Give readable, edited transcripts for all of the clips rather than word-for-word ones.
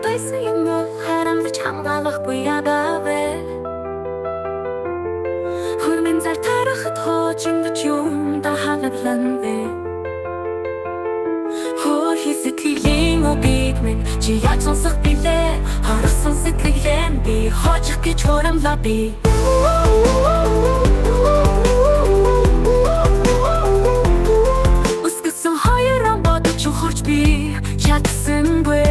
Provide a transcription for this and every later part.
байсан юм уу харамж хамгаалахгүй ядавэ Хөрмэн зар тарахад хоочиндч юм да хагадлан вэ Хөө хэсэглийн убиг минь чи яаж сонсох билээ Харсан сэтгэлэн би хоочих гэж хурамлаа би Үскэсэн хоёрон бодож ухарч би чадсангүй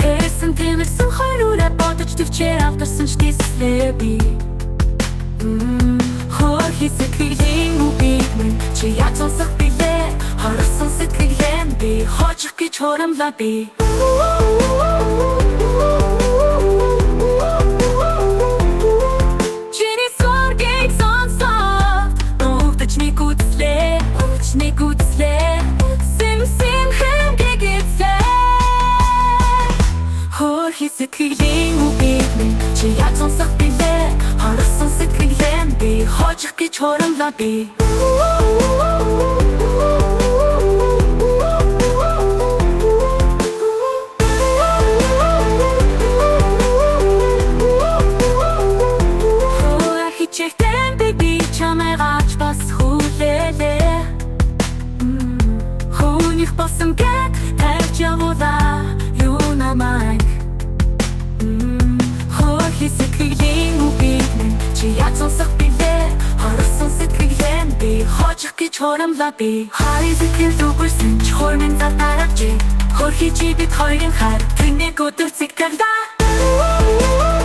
Тэрсэн тэмэрсэн хоёроо бодож төвчээр автарсан ч тийслээ би Хөө хэсэглийн убиг минь чи яаж сонсох билээ Харсан сэтгэлэн би хоочих гэж хурамлаа би Хэсэглийн үгийг минь чи яаж сонсох билээ Харсан сэтгэлэн би хоочих гэж хурамлаа би Хичээхтэн би чамайг ач бас хүлээлээ Хүнийх болсон гэд тавьж явуулаа юу намайг Хэсэглийн үгийг минь чи яаж сонсох билээ Харсан сэтгэлэн би хоочих гэж хурамлаа би Харин сэтгэл зүгэрсэн ч хөрмэн зар дараач Хөрхий чи бид хоёрын хар Тэнийг өдөр цэгтэрдаа